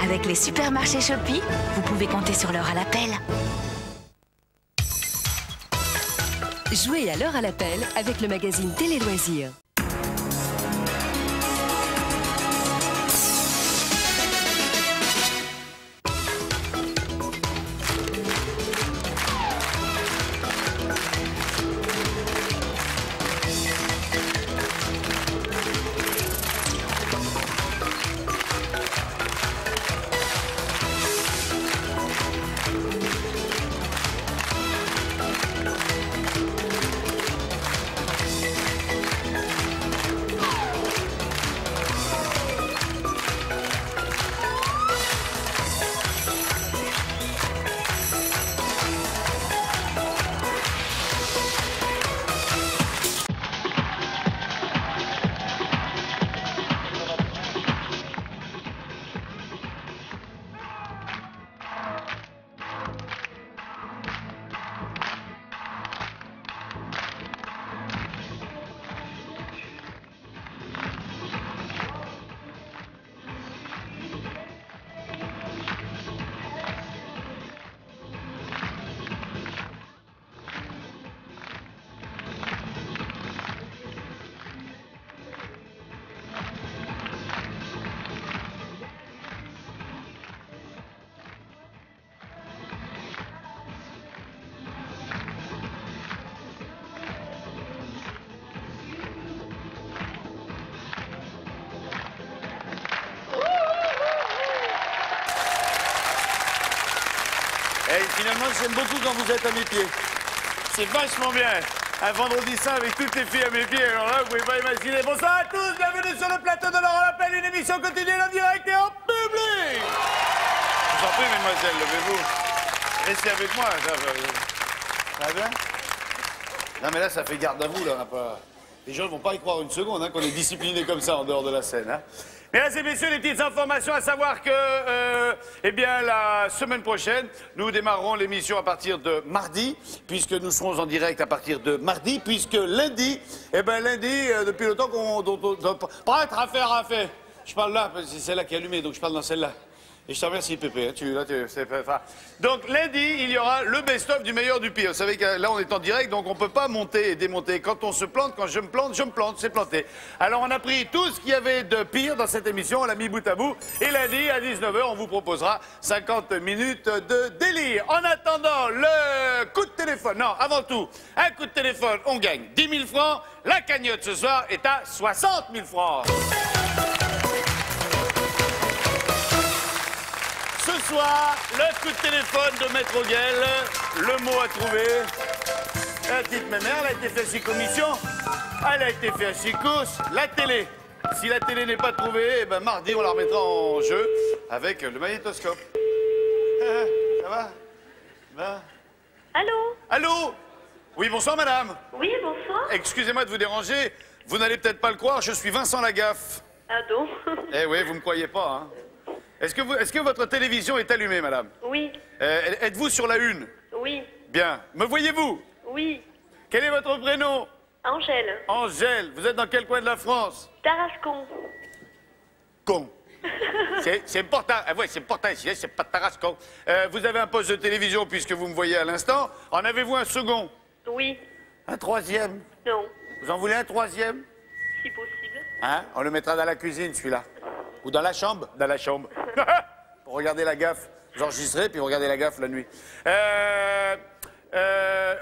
Avec les supermarchés Shopee, vous pouvez compter sur l'heure à l'appel. Jouez à l'heure à l'appel avec le magazine Télé Loisirs. Et finalement, j'aime beaucoup quand vous êtes à mes pieds. C'est vachement bien. Un vendredi saint avec toutes les filles à mes pieds. Alors là, vous pouvez pas imaginer. Bonsoir à tous, bienvenue sur le plateau de l'heure à l'appel, une émission quotidienne en direct et en public. Je vous en prie, mesdemoiselles, levez-vous. Restez avec moi. Ça va bien? Non, mais là, ça fait garde à vous, là. On n'a pas... Les gens ne vont pas y croire une seconde, hein, qu'on est discipliné comme ça en dehors de la scène. Hein. Mesdames et messieurs, les petites informations à savoir que, eh bien, la semaine prochaine, nous démarrerons l'émission à partir de mardi, puisque nous serons en direct à partir de mardi, puisque lundi, eh bien, lundi, depuis le temps qu'on... Prêtre, affaire. Je parle là, c'est celle-là qui est allumée, donc je parle dans celle-là. Et je te remercie, Pépé. Hein, donc, lundi, il y aura le best-of du meilleur du pire. Vous savez que là, on est en direct, donc on ne peut pas monter et démonter. Quand on se plante, quand je me plante, c'est planté. Alors, on a pris tout ce qu'il y avait de pire dans cette émission, on l'a mis bout à bout. Et lundi, à 19 h, on vous proposera 50 minutes de délire. En attendant, le coup de téléphone. Non, avant tout, un coup de téléphone, on gagne 10 000 francs. La cagnotte ce soir est à 60 000 francs. Ce soir, le coup de téléphone de Maître Auguel, le mot à trouver. La petite mémère, elle a été faite chez Commission, elle a été faite chez Cous, la télé. Si la télé n'est pas trouvée, eh ben mardi, on la remettra en jeu avec le magnétoscope. Ça va? Ben... Allô? Allô? Oui, bonsoir, madame. Oui, bonsoir. Excusez-moi de vous déranger, vous n'allez peut-être pas le croire, je suis Vincent Lagaffe. Ah donc? Eh oui, vous me croyez pas, hein? Est-ce que votre télévision est allumée, madame? Oui. Êtes-vous sur la une? Oui. Bien. Me voyez-vous? Oui. Quel est votre prénom? Angèle. Angèle. Vous êtes dans quel coin de la France? Tarascon. Con. C'est important. Ah ouais, c'est important ici, c'est pas Tarascon. Vous avez un poste de télévision puisque vous me voyez à l'instant. En avez-vous un second? Oui. Un troisième? Non. Vous en voulez un troisième? Si possible. Hein? On le mettra dans la cuisine, celui-là. Ou dans la chambre? Dans la chambre. Pour regarder la gaffe. J'enregistrerai, puis regardez la gaffe la nuit.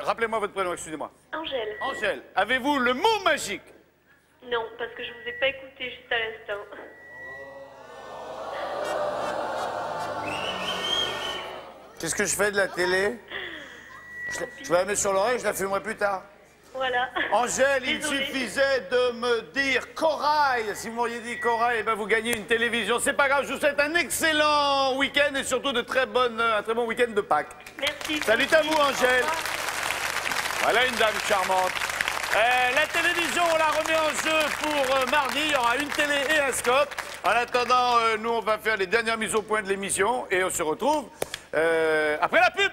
Rappelez-moi votre prénom, excusez-moi. Angèle. Angèle, avez-vous le mot magique? Non, parce que je vous ai pas écouté juste à l'instant. Qu'est-ce que je fais de la télé? Je vais la mettre sur l'oreille, je la fumerai plus tard. Voilà. Angèle, il Désolée. suffisait de me dire Corail. Si vous m'auriez dit Corail, eh ben vous gagnez une télévision. C'est pas grave, je vous souhaite un excellent week-end et surtout un très bon week-end de Pâques. Merci. Salut à vous, Angèle. Voilà une dame charmante. La télévision, on la remet en jeu pour mardi. Il y aura une télé et un scope. En attendant, nous, on va faire les dernières mises au point de l'émission et on se retrouve après la pub.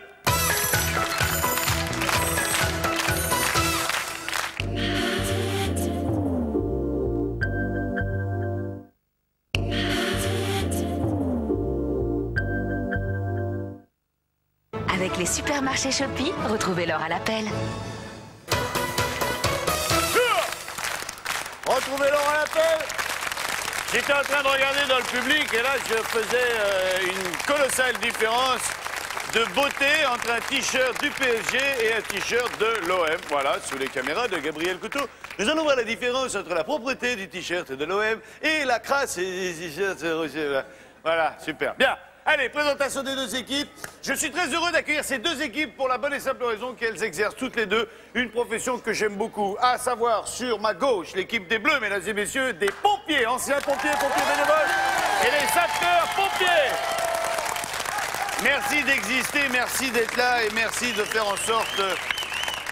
Avec les supermarchés Shopee, retrouvez l'or à l'appel. Retrouvez l'or à l'appel. J'étais en train de regarder dans le public et là, je faisais une colossale différence de beauté entre un t-shirt du PSG et un t-shirt de l'OM. Voilà, sous les caméras de Gabriel Couteau. Nous allons voir la différence entre la propreté du t-shirt de l'OM et la crasse des t-shirts Roger. Voilà, super. Bien. Allez, présentation des deux équipes. Je suis très heureux d'accueillir ces deux équipes pour la bonne et simple raison qu'elles exercent toutes les deux une profession que j'aime beaucoup, à savoir sur ma gauche, l'équipe des Bleus, mesdames et messieurs, des pompiers, anciens pompiers, pompiers bénévoles, et les acteurs pompiers. Merci d'exister, merci d'être là et merci de faire en sorte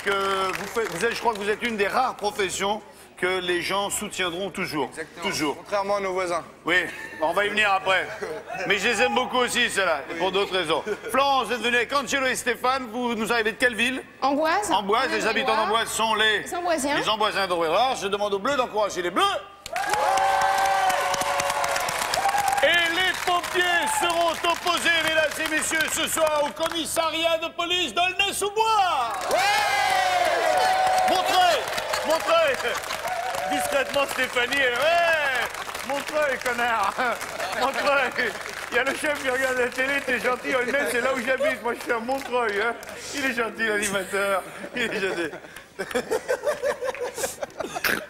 que vous êtes, je crois que vous êtes une des rares professions que les gens soutiendront toujours. Exactement. Toujours. Contrairement à nos voisins. Oui, on va y venir après. Mais je les aime beaucoup aussi, ceux-là, pour d'autres raisons. Florence, vous êtes venue avec Angelo et Stéphane. Vous nous arrivez de quelle ville? Amboise. Amboise. Les habitants d'Amboise sont les Amboisiens. Les Amboisiens d'Auvergne. Je demande aux Bleus d'encourager les Bleus. Et les pompiers seront opposés, mesdames et messieurs, ce soir au commissariat de police d'Aulnay-sous-Bois. Montrez discrètement Stéphanie. Ouais, Montreuil, connard. Montreuil. Il y a le chef qui regarde la télé, t'es gentil. Aulnay, c'est là où j'habite. Moi, je suis à Montreuil. Hein. Il est gentil, l'animateur. Il est gentil.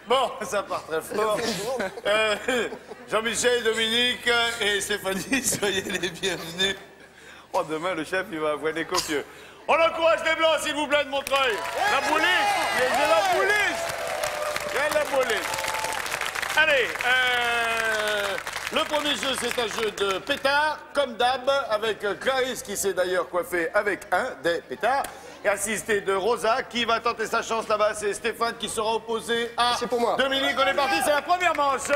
Bon, ça part très fort. Jean-Michel, Dominique et Stéphanie, soyez les bienvenus. Oh, demain, le chef, il va avoir des copieux. On encourage les Blancs, s'il vous plaît, de Montreuil. La police. Il y a la police. Il y a la police. Allez, le premier jeu, c'est un jeu de pétards, comme d'hab, avec Clarisse qui s'est d'ailleurs coiffée avec un des pétards, et assisté de Rosa qui va tenter sa chance là-bas. C'est Stéphane qui sera opposé à Dominique. On est parti, c'est la première manche.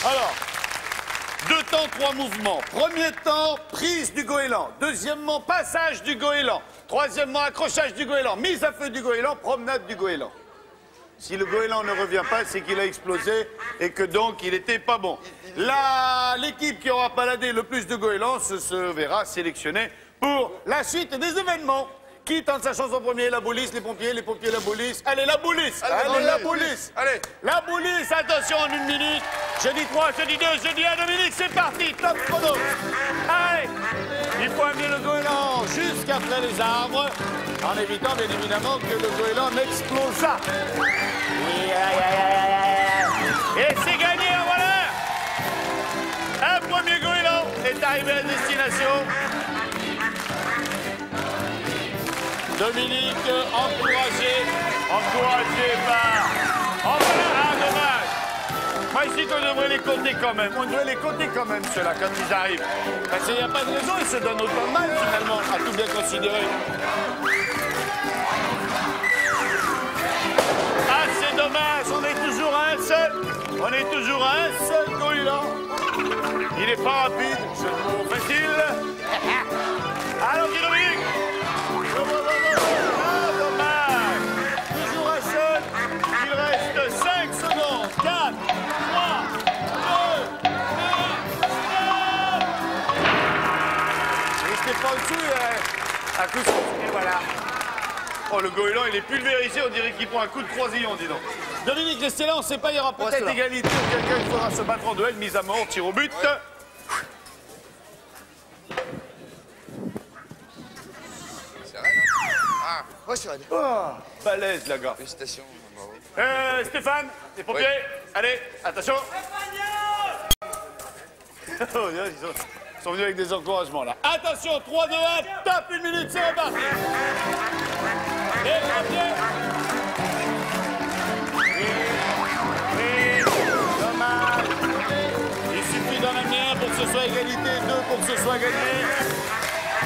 Alors, 2 temps, 3 mouvements. Premier temps, prise du goéland. Deuxièmement, passage du goéland. Troisièmement, accrochage du goéland. Mise à feu du goéland, promenade du goéland. Si le goéland ne revient pas, c'est qu'il a explosé et que donc il n'était pas bon. L'équipe qui aura baladé le plus de goélands se verra sélectionnée pour la suite des événements. Qui tente sa chance en premier? La police, les pompiers, la police. Allez, la police. Allez, la police. Allez. La police, attention, en 1 minute. Je dis 3, je dis 2, je dis 1, Dominique, c'est parti. Top chrono. Allez. Il faut amener le goéland jusqu'après les arbres, en évitant bien évidemment que le goéland n'explose pas. Et c'est gagné, voilà. Un premier goéland est arrivé à destination. Dominique, encouragé par... Oh voilà, ah, dommage. Moi, ici, qu'on devrait les compter quand même. On devrait les compter quand même, ceux-là, quand ils arrivent. Parce qu'il n'y a pas de raison, ils se donnent autant de mal, finalement, à tout bien considérer. Ah, c'est dommage, on est toujours à un seul. On est toujours à un seul goéland. Il n'est pas rapide, c'est le mot facile. Alors, Dominique. Ah, dommage. Toujours un seul. Il reste 5 secondes. 4, 3, 2, 1, stop. Et c'était pas au-dessus, à coup de... Et voilà. Oh, le goéland, il est pulvérisé. On dirait qu'il prend un coup de croisillon, dis donc. Dominique, restez là. On ne sait pas, il y aura peut-être égalité ou quelqu'un qui faudra se battre en duel. Mise à mort, tir au but. Ouais, c'est vrai. Oh, balèze, la gare. Félicitations. Stéphane, les pompiers, allez, attention. Oh, ils sont venus avec des encouragements, là. Attention, 3, 2, 1, top, 1 minute, c'est reparti. Les pompiers. Oui, dommage. Il suffit d'en amener un pour que ce soit égalité, 2 pour que ce soit gagné.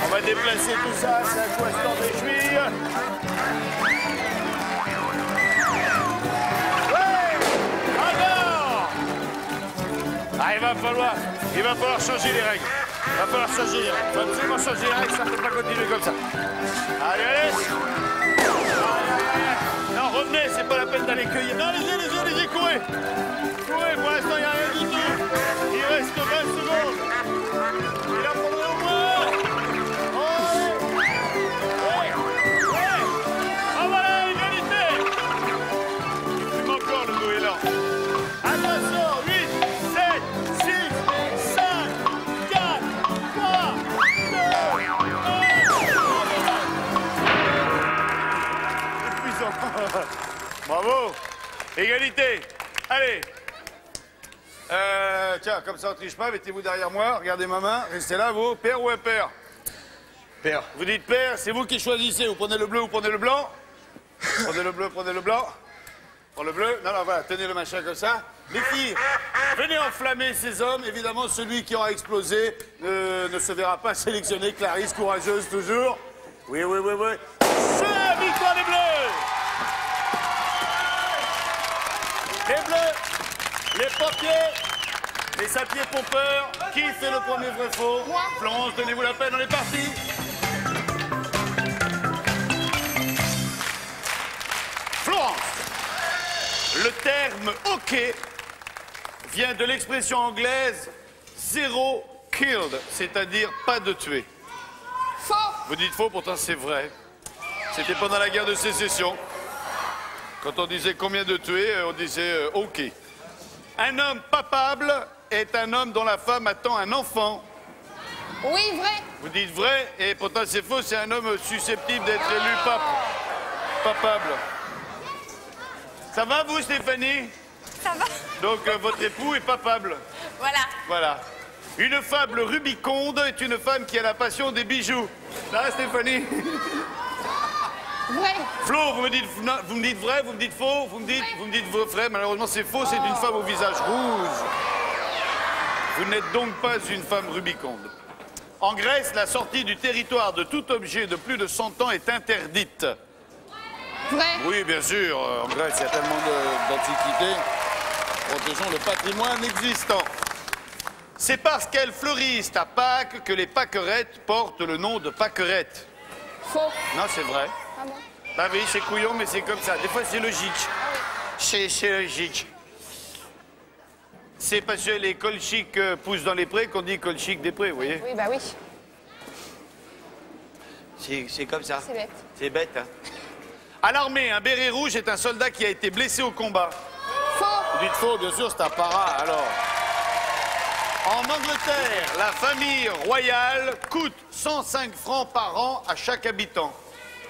On va déplacer tout ça, c'est à quoi se réjouir. Ouais, encore. Ah, il va falloir changer les règles. Il va falloir changer les règles. Il faut absolument changer les règles, ça ne peut pas continuer comme ça. Allez, allez. Non, revenez, c'est pas la peine d'aller cueillir. Non, allez-y, courez. Courez, pour l'instant, il n'y a rien du tout. Il reste Bravo. Égalité. Allez. Tiens, comme ça on triche pas, mettez-vous derrière moi, regardez ma main, restez là, vous, père ou impair? Père. Vous dites père, c'est vous qui choisissez, vous prenez le bleu, vous prenez le blanc. Prenez le bleu, prenez le blanc. Prends le bleu, non, non, voilà, tenez le machin comme ça. Les filles, venez enflammer ces hommes, évidemment celui qui aura explosé ne se verra pas sélectionné, Clarisse, courageuse toujours. Oui, oui, oui, oui. C'est la victoire des Bleus. Les Bleus, les pompiers, les sapiers pompeurs. Qui fait le premier vrai faux? Florence, donnez-vous la peine, on est parti. Florence, le terme hockey vient de l'expression anglaise zero killed, c'est-à-dire pas de tué. Faux. Vous dites faux, pourtant c'est vrai. C'était pendant la guerre de sécession. Quand on disait combien de tués, on disait OK. Un homme papable est un homme dont la femme attend un enfant. Oui, vrai. Vous dites vrai, et pourtant c'est faux, c'est un homme susceptible d'être élu pape. Papable. Ça va vous, Stéphanie? Ça va? Donc votre époux est papable. Voilà. Voilà. Une fable rubiconde est une femme qui a la passion des bijoux. Ça, Stéphanie? Vrai. Flo, vous me dites vrai, vous me dites faux, vous me dites vrai. Malheureusement, c'est faux, c'est une femme au visage rouge. Vous n'êtes donc pas une femme rubiconde. En Grèce, la sortie du territoire de tout objet de plus de 100 ans est interdite. Vrai. Oui, bien sûr, en Grèce, il y a tellement d'antiquités. Protégeons le patrimoine existant. C'est parce qu'elles fleurissent à Pâques que les pâquerettes portent le nom de pâquerettes. Faux. Non, c'est vrai. Ah bon? Bah oui, c'est couillon, mais c'est comme ça. Des fois, c'est logique. C'est logique. C'est parce que les colchiques poussent dans les prés qu'on dit colchiques des prés, vous voyez? Oui, bah oui. C'est comme ça. C'est bête. C'est bête, hein? À l'armée, un béret rouge est un soldat qui a été blessé au combat. Faux. Vous dites faux, bien sûr, c'est un para, alors. En Angleterre, la famille royale coûte 105 francs par an à chaque habitant.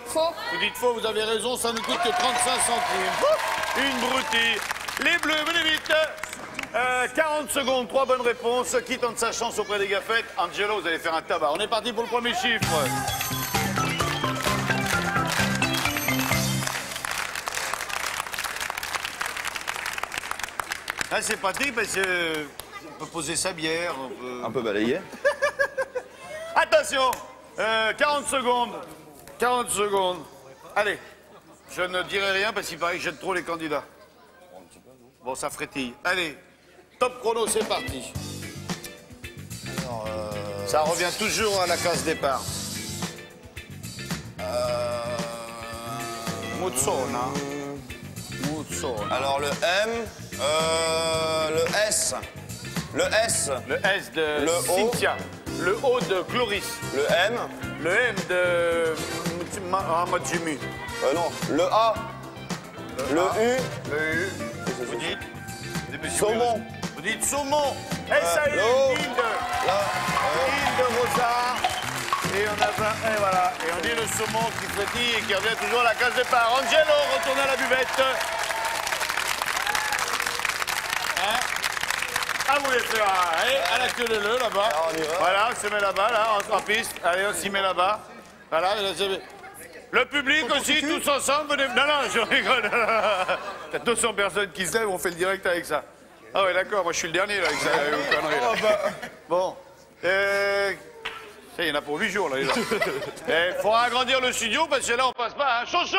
Faux. Vous dites faux, vous avez raison, ça ne coûte que 35 centimes. Une broutille. Les Bleus, venez vite. 40 secondes, 3 bonnes réponses. Qui tente sa chance auprès des gaffettes? Angelo, vous allez faire un tabac. On est parti pour le premier chiffre. Là, c'est pratique parce que on peut poser sa bière. Un peu balayé. Attention, 40 secondes. 40 secondes. Allez, je ne dirai rien parce qu'il paraît que j'aide trop les candidats. Bon, ça frétille. Allez, top chrono, c'est parti. Alors, Ça revient toujours à la case départ. Muzzona. Muzzona. alors le M, le S. Le S, Le S de Le O. Cynthia. Le O de Cloris. le M, Le M de Jimmy. non, le A, le U, Le U. Vous dites saumon. Vous dites saumon. S.A.U. l'eau. Île de Là, Rosard. Et on a et voilà. Et on dit le saumon qui frétille et qui revient toujours à la case départ. Angelo, retournez à la buvette. Hein? Ah, vous voulez faire allez, à la queue de leu là-bas. Alors, on y va. Voilà, on se met là-bas, là, en piste. Allez, on s'y met là-bas. Voilà, et là, le public aussi, tous ensemble, venez. Non, non, je rigole. Il y a 200 personnes qui se lèvent, on fait le direct avec ça. Ah ouais, d'accord, moi je suis le dernier là, avec ça, avec vos conneries, là. Bon. Ça, il y en a pour 8 jours là. Il faudra agrandir le studio parce que là on passe pas. Hein. Chanson.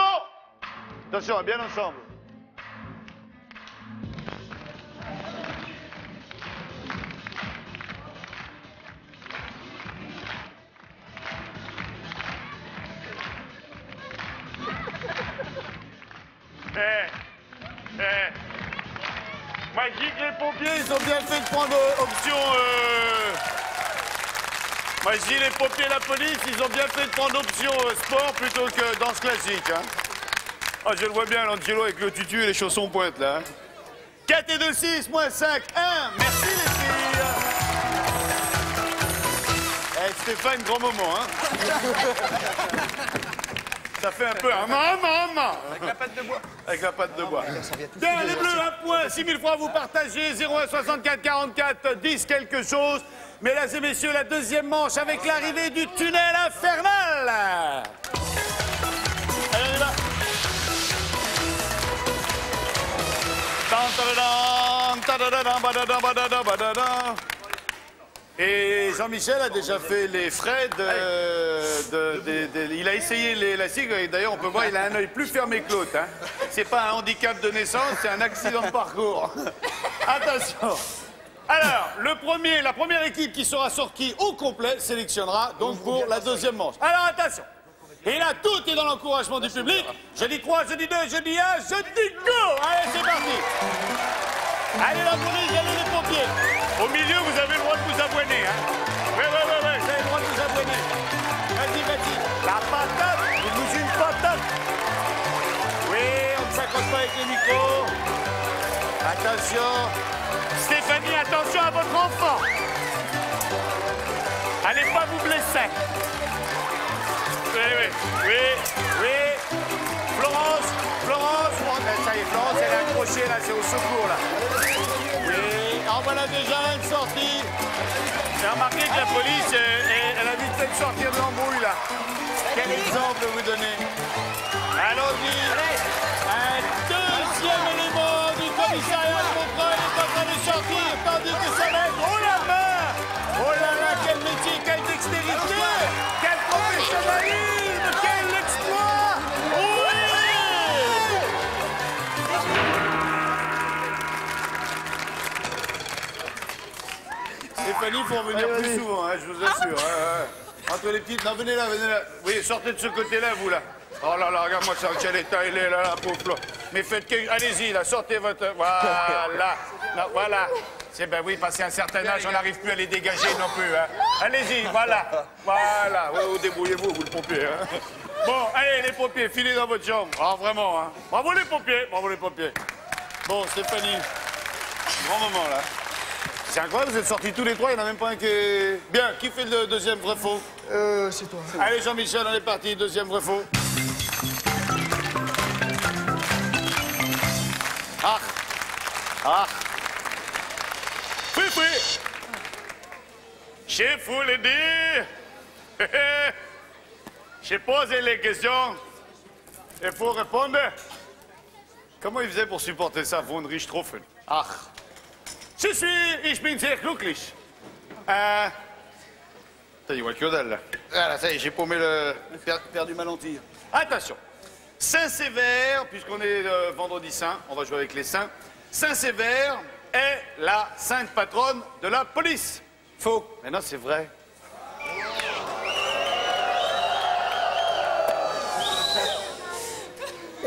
Attention, bien ensemble. Magique, les pompiers, ils ont bien fait de prendre option. Moi, je dis les pompiers et la police, ils ont bien fait de prendre option sport plutôt que danse classique. Hein. Ah, je le vois bien, l'Angelo avec le tutu et les chaussons pointes, là. Hein. 4 et 2, 6, moins 5, 1. Merci, les filles. Stéphane, grand moment, hein. Ça fait un peu un maman. Avec la patte de bois. Avec la patte de bois. Bien, les bleus, un point. 6000 francs, vous partagez. 01 64 44 10 quelque chose. Mesdames et messieurs, la deuxième manche avec l'arrivée du tunnel infernal. Allez, on y va. Et Jean-Michel a déjà fait les frais il a essayé l'élastique, et d'ailleurs on peut voir il a un œil plus fermé que l'autre. Hein. C'est pas un handicap de naissance, c'est un accident de parcours. Attention. Alors, la première équipe qui sera sortie au complet sélectionnera donc pour la deuxième manche. Alors attention. Et là, tout est dans l'encouragement du public. Je dis 3, je dis 2, je dis 1, je dis go. Allez, c'est parti. Allez, la police, allez, les pompiers. Au milieu, vous avez le droit de vous abonner. Hein. Oui, vous avez le droit de vous abonner. Vas-y, vas-y. La patate, il nous une patate. Oui, on ne s'accroche pas avec les micros. Attention. Stéphanie, attention à votre enfant. Allez pas vous blesser. Oui. Florence. Oh, ça y est, Florence, elle est accrochée, là, c'est au secours, là. Oui, en voilà déjà une sortie. J'ai remarqué que la police, elle a vite fait de sortir de l'embrouille, là. Quel exemple vous donnez? Allons-y. Un deuxième élément du commissariat de Montreuil est en train de sortir, tandis que ça va être... Oh la main! Oh là là, quel métier, quelle dextérité! Quel professionnalisme! Quel exploit! Oui! Stéphanie, il faut en venir plus souvent, hein, je vous assure. Entre les petites... Non, venez là. Oui, sortez de ce côté-là, vous, là. Oh là là, regarde-moi ça, quel état il est, là, la pauvre Flo. Mais faites que... Allez-y, là, sortez votre... Voilà. Non, voilà. C'est ben oui, passé un certain âge, on n'arrive plus à les dégager non plus. Hein. Allez-y, voilà. Voilà. Ouais, débrouillez-vous, vous le pompier. Hein. Bon, allez, les pompiers, filez dans votre chambre. Ah, vraiment, hein. Bravo les pompiers. Bon, Stéphanie, grand moment, là. C'est incroyable, vous êtes sortis tous les trois, il n'y en a même pas un qui est... Bien, qui fait le deuxième vrai-faux? C'est toi. Allez, Jean-Michel, on est parti, deuxième vrai-faux. Ah. Oui. Je vous le dis. J'ai posé les questions. Et pour répondre, comment il faisait pour supporter ça, von Richthofen? Ich bin sehr glücklich. T'as dit, ouais, que dalle, là. Voilà, ça y est, j'ai paumé perdu ma lentille. Attention. Saint-Sévère, puisqu'on est vendredi saint, on va jouer avec les saints. Saint-Sévère est la sainte patronne de la police. Faux. Mais non, c'est vrai.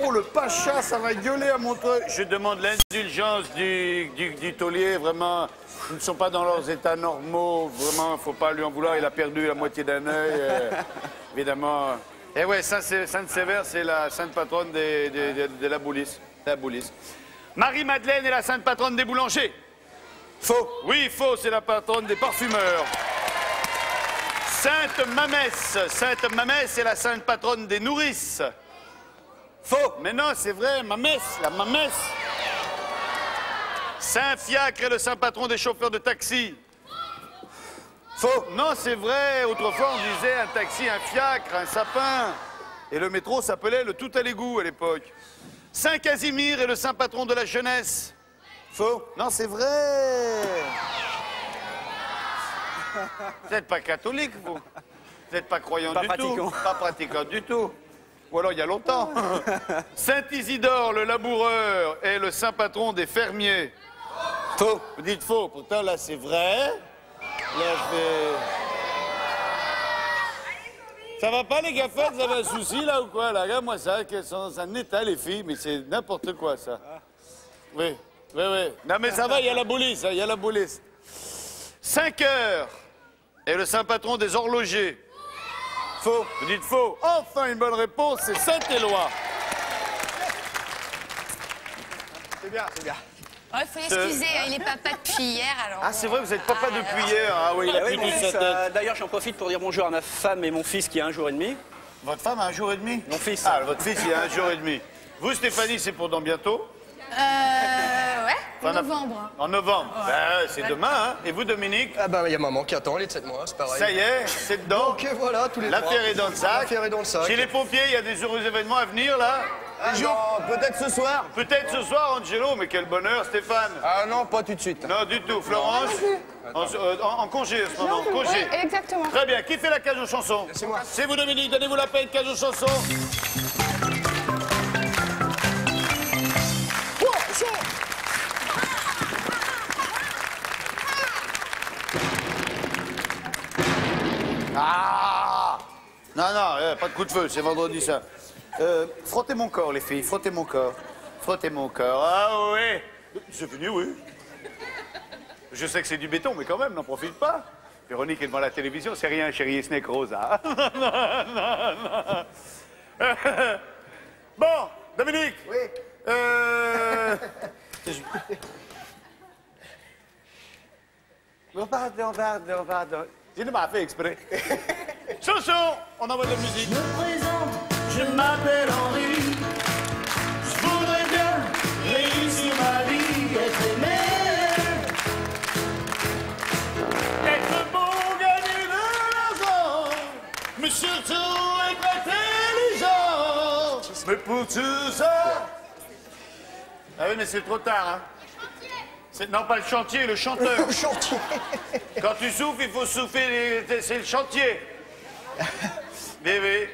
Oh, le pacha, ça va gueuler à Montreuil. Je demande l'indulgence du taulier, vraiment. Ils ne sont pas dans leurs états normaux. Vraiment, il ne faut pas lui en vouloir. Il a perdu la moitié d'un œil, évidemment. Et ouais, Sainte-Sévère, c'est la sainte patronne de la police. Marie-Madeleine est la sainte patronne des boulangers. Faux. Oui, faux, c'est la patronne des parfumeurs. Sainte Mamès est la sainte patronne des nourrices. Faux. Mais non, c'est vrai, la Mamès. Saint-Fiacre est le saint patron des chauffeurs de taxi. Faux. Non, c'est vrai, autrefois on disait un taxi, un fiacre, un sapin. Et le métro s'appelait le tout à l'égout à l'époque. Saint-Casimir est le saint patron de la jeunesse. Faux. Non, c'est vrai. Vous n'êtes pas catholique, vous. Vous n'êtes pas croyant du tout. Pas pratiquant du tout. Ou alors il y a longtemps. Saint-Isidore, le laboureur, est le saint patron des fermiers. Faux. Vous dites faux. Pourtant, là, c'est vrai. Là, ça va pas, les gaffettes? Vous avez un souci, là, ou quoi? Là, regarde-moi ça, qu'elles sont dans un état, les filles, mais c'est n'importe quoi, ça. Oui. Non, mais ça va, il y a la police, il y a la police. 5 heures est le saint patron des horlogers. Faux. Vous dites faux. Enfin, une bonne réponse, c'est Saint-Éloi. C'est bien. Il faut excuser, il est papa depuis hier, alors... Ah, c'est vrai, vous êtes papa depuis hier. Ah oui, il a plus toute sa tête. D'ailleurs, j'en profite pour dire bonjour à ma femme et mon fils qui a 1 jour et demi. Votre femme a 1 jour et demi? Mon fils. Ah, votre fils, il a 1 jour et demi. Vous, Stéphanie, c'est pour dans bientôt? Ouais, en Enfin, novembre. En novembre. Ben, c'est demain, hein. Et vous, Dominique? Ah bah, il y a maman qui attend, les 7 mois, c'est pareil. Ça y est, c'est dedans. Ok, voilà, tous les trois. L'affaire est dans le sac. L'affaire est dans le sac. Chez les pompiers, il y a des heureux événements à venir, là. Ah non, peut-être ce soir. Peut-être ce soir, Angelo, mais quel bonheur, Stéphane. Ah non, pas tout de suite. Non, du tout. Florence? En congé, à ce moment. Congé. Oui, exactement. Très bien. Qui fait la cage aux chansons? C'est moi. C'est vous, Dominique. Donnez-vous la peine, cage aux chansons. Ah! Non, non, pas de coup de feu, c'est vendredi ça. Frottez mon corps, les filles, frottez mon corps. Frottez mon corps. Ah oui! C'est fini, oui. Je sais que c'est du béton, mais quand même, n'en profite pas. Véronique est devant la télévision, c'est rien, chérie, ce n'est que Rosa. Bon, Dominique. Oui. Pardon. J'ai pas fait exprès. Chanson, on envoie de la musique. Je me présente, je m'appelle Henri. Je voudrais bien réussir ma vie, être aimé. Être bon, gagner de l'argent, mais surtout être intelligent. Mais pour tout ça... Ah oui, mais c'est trop tard, hein. Non, pas le chantier, le chanteur. Le chantier. Quand tu souffles, il faut souffler, c'est le chantier. Bébé.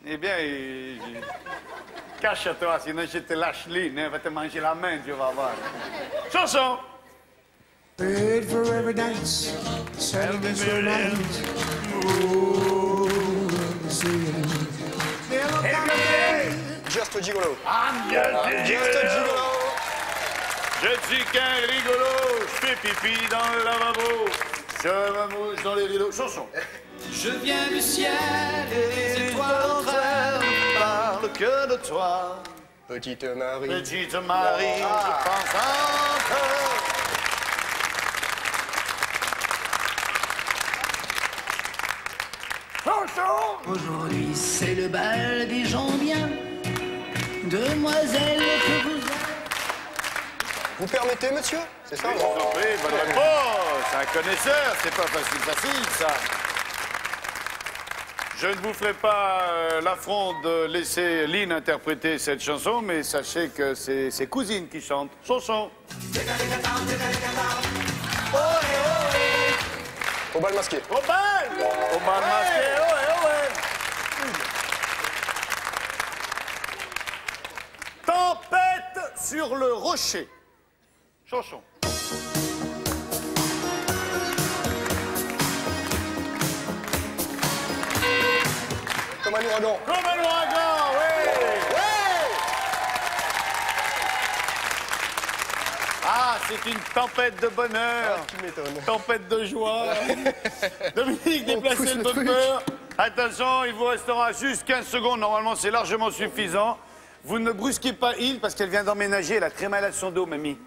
Eh bien, cache-toi, sinon je te lâche l'île, va te manger la main, tu vas voir. Chanson. Paid for every dance, selling this romance. Just a gigolo. Just a gigolo. Je suis qu'un rigolo, je fais pipi dans le lavabo, je m'amuse dans les rideaux. Chanson. Je viens du ciel et les étoiles entre elles Parle que de toi, Petite Marie. petite Marie, je pense encore. Chanson. Aujourd'hui, c'est le bal des gens bien. Demoiselle que vous êtes. Vous permettez, monsieur? C'est ça? Oui, bonne réponse. C'est un connaisseur, c'est pas facile, ça. Je ne vous ferai pas l'affront de laisser Lynn interpréter cette chanson, mais sachez que c'est ses cousines qui chantent. Chanson. Au bal masqué. Au bal! Au bal masqué, ouais, ouais. Tempête sur le rocher. Chanson. Comme un ouragan. Comme un ouragan, oui! Ah, c'est une tempête de bonheur. Ah, tu m'étonnes. Tempête de joie. Dominique, déplacez pousse le le truc. bumper. Attention, il vous restera juste 15 secondes. Normalement, c'est largement suffisant. Vous ne brusquez pas Il parce qu'elle vient d'emménager. Elle a très mal à son dos, mamie.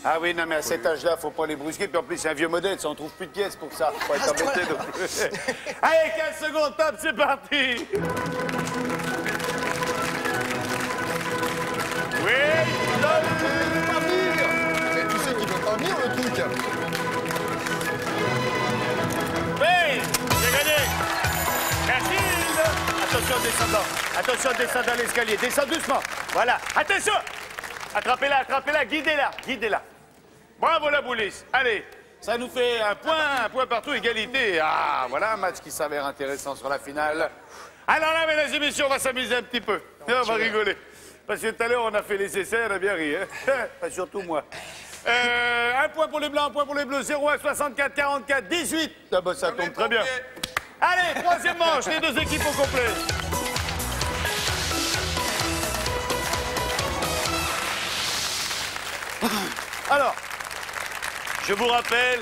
Ah oui, non, mais à cet âge-là, faut pas les brusquer. Puis en plus, c'est un vieux modèle, ça, on trouve plus de pièces pour ça. Faut être embêté. Donc... Allez, 15 secondes, top, c'est parti. Oui, Mais tu sais qu'il peut pas venir, le truc. oui, j'ai gagné. Merci. Attention, descendant. Attention, descendant l'escalier. Descends doucement. Voilà. Attention. Attrapez-la, guidez-la, guidez-la. Bravo la boulisse. Allez, ça nous fait un point partout, égalité. Ah, voilà un match qui s'avère intéressant sur la finale. Alors là, mesdames et messieurs, on va s'amuser un petit peu. Et on va rigoler. Parce que tout à l'heure, on a fait les essais, on a bien ri. Hein. Enfin, surtout moi. Un point pour les blancs, un point pour les bleus. 0 64 44 18. Ah bah, ça tombe très bien. Allez, troisième manche, les deux équipes au complet. Alors, je vous rappelle,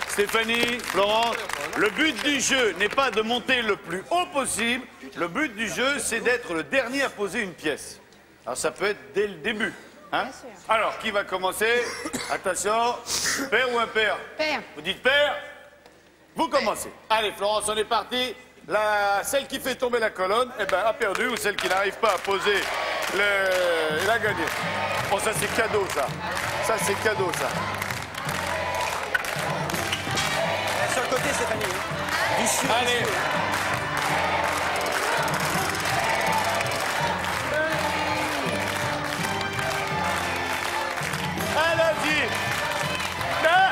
Stéphanie, Florence, le but du jeu n'est pas de monter le plus haut possible. Le but du jeu, c'est d'être le dernier à poser une pièce. Alors, ça peut être dès le début. Hein? Alors, qui va commencer? Attention, père ou impair? Père. Vous dites père? Vous commencez. Allez, Florence, on est parti. celle qui fait tomber la colonne, eh ben, a perdu, ou celle qui n'arrive pas à poser elle a gagné. Bon, ça c'est cadeau, ça. Ça c'est cadeau, ça. Sur le côté, Stéphanie. Vicieux. Allez. Allons-y. Ah.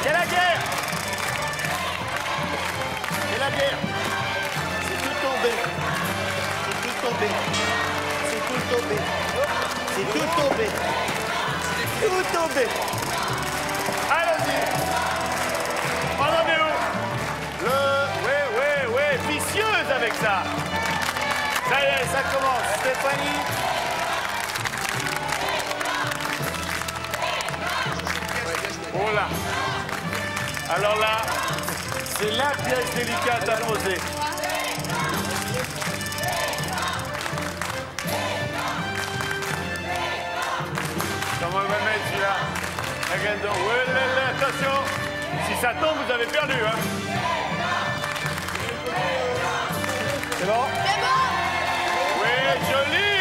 C'est la guerre. C'est la guerre. C'est tout tombé. C'est tout tombé. C'est tout tombé. C'est tout tombé. Tout tombé. Allons-y. On en est où? Ouais, vicieuse avec ça. Ça y est, ça commence. Stéphanie. Oh là. Alors là, c'est la pièce délicate à poser. Comment on va mettre celui-là? Ouais, attention. Si ça tombe, vous avez perdu, hein. C'est bon? C'est bon. Oui, joli.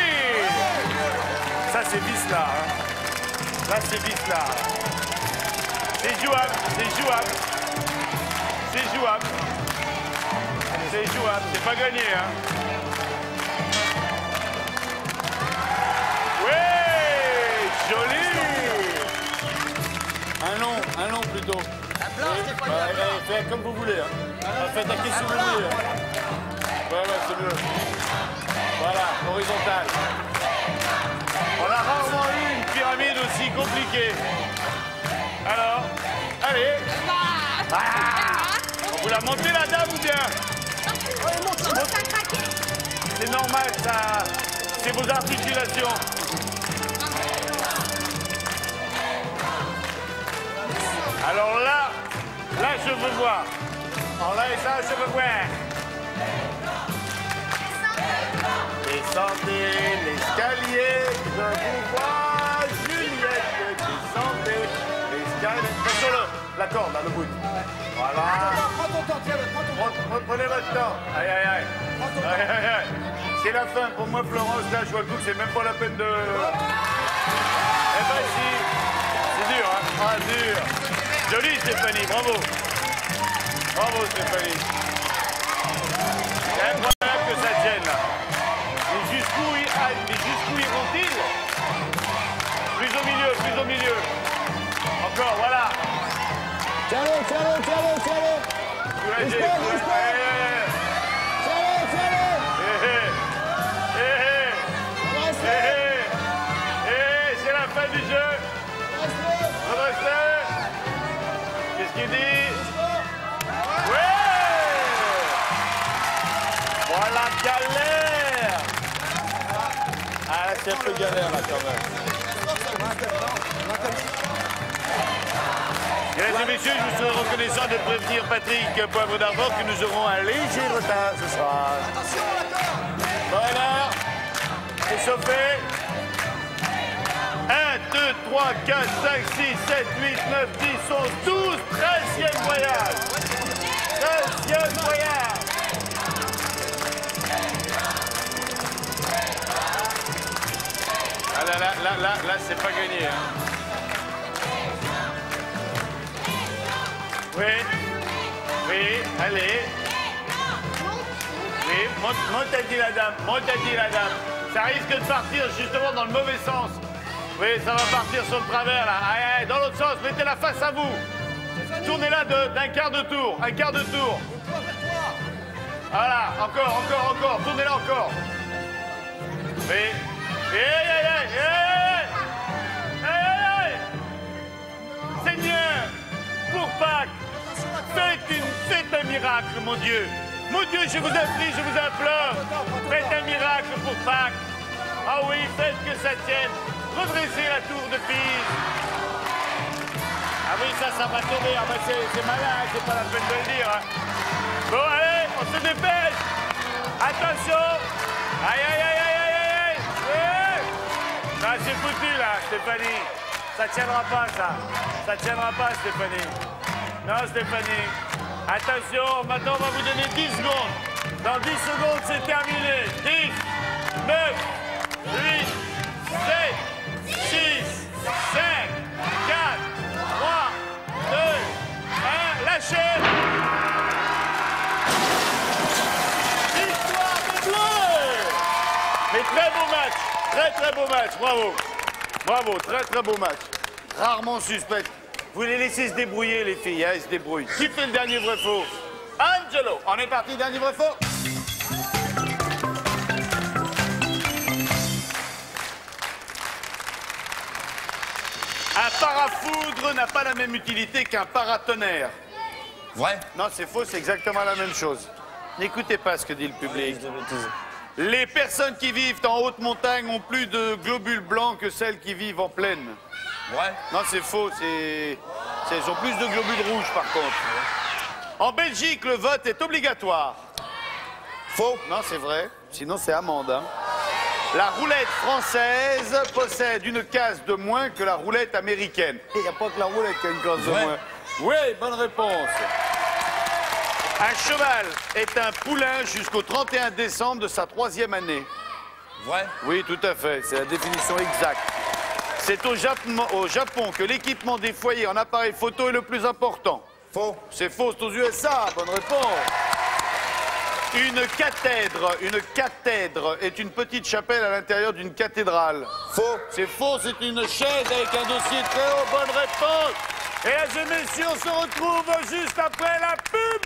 Ça, c'est vis-là. Hein. Là, c'est vis-là. C'est jouable, c'est jouable. C'est jouable. C'est jouable, c'est pas gagné, hein. Ouais, joli. Un long plutôt. Faites comme vous voulez. Hein. Faites la question que vous voulez. Hein. Ouais, c'est mieux. Voilà, horizontale. On a rarement eu une pyramide aussi compliquée. Alors, allez. Ah, on vous la montez la dame ou bien? C'est normal, ça. C'est vos articulations. Alors là, je veux voir. Alors là, ça, je veux voir. Descendez l'escalier, je vous vois, Juliette. Descendez l'escalier. Sur la corde, là, le bout. Voilà. Prends ton temps, tiens-le, prends ton temps. Prenez votre temps. Aïe, aïe, aïe. Aïe, aïe, aïe. C'est la fin. Pour moi, Florence, là, je vois le coup que c'est même pas la peine de... Eh ben, si. C'est dur, hein. Ah, dur. Joli, Stéphanie, bravo. Bravo, Stéphanie. C'est incroyable que ça tienne, là. Mais jusqu'où iront-ils? Plus au milieu. Encore, voilà. Tiens-le. Courageux, c'est la fin du jeu. Qu'est-ce qu'il dit? Ouais. Voilà, galère. Ah, c'est un peu galère, là, quand même. Mesdames et messieurs, je vous suis reconnaissant de prévenir Patrick Poivre d'Arvor que nous aurons un léger retard ce soir. Voilà. C'est chauffé. 1, 2, 3, 4, 5, 6, 7, 8, 9, 10, 11, 12, 13e voyage. 13e voyage. Ah là, c'est pas gagné. Hein. Oui, allez. Oui, monte à dit la dame. Ça risque de partir justement dans le mauvais sens. Oui, ça va partir sur le travers, là. Allez, dans l'autre sens, mettez la face à vous. Tournez-la d'un quart de tour. Voilà, encore. Tournez-la encore. Oui. Seigneur, pour Pâques, faites un miracle, mon Dieu. Mon Dieu, je vous prie, je vous implore. Faites un miracle pour Pâques. Ah oui, faites que ça tienne. Redressez la tour de Pise. Ah oui, ça va tomber. Ah ben c'est malin, hein, c'est pas la peine de le dire. Hein. Bon, allez, on se dépêche. Attention. Aïe. Ah, c'est foutu, là, Stéphanie. Ça tiendra pas, ça. Ça tiendra pas, Stéphanie. Non, Stéphanie. Attention, maintenant on va vous donner 10 secondes. Dans 10 secondes, c'est terminé. 10, 9, 8, 7, 6, 5, 4, 3, 2, 1, lâchez. Victoire des Bleus. Mais très beau match, très beau match, bravo. Bravo, très beau match. Rarement suspect. Vous les laissez se débrouiller, les filles, hein, elles se débrouillent. Qui fait le dernier vrai-faux? Angelo. On est parti, dernier vrai-faux. Un parafoudre n'a pas la même utilité qu'un paratonnerre. Vrai? Non, c'est faux, c'est exactement la même chose. N'écoutez pas ce que dit le public. Les personnes qui vivent en haute montagne ont plus de globules blancs que celles qui vivent en plaine. Vrai? Non, c'est faux, elles ont plus de globules rouges par contre. En Belgique, le vote est obligatoire. Faux? Non, c'est vrai, sinon c'est amende. Hein. La roulette française possède une case de moins que la roulette américaine. Il n'y a pas que la roulette qui a une case de moins. Oui, bonne réponse. Un cheval est un poulain jusqu'au 31 décembre de sa 3e année. Vrai? Oui, tout à fait, c'est la définition exacte. C'est au Japon que l'équipement des foyers en appareil photo est le plus important. Faux? C'est faux, c'est aux USA, bonne réponse. Une cathèdre est une petite chapelle à l'intérieur d'une cathédrale. Faux? C'est faux, c'est une chaise avec un dossier très haut, bonne réponse. Et mesdames et messieurs, on se retrouve juste après la pub.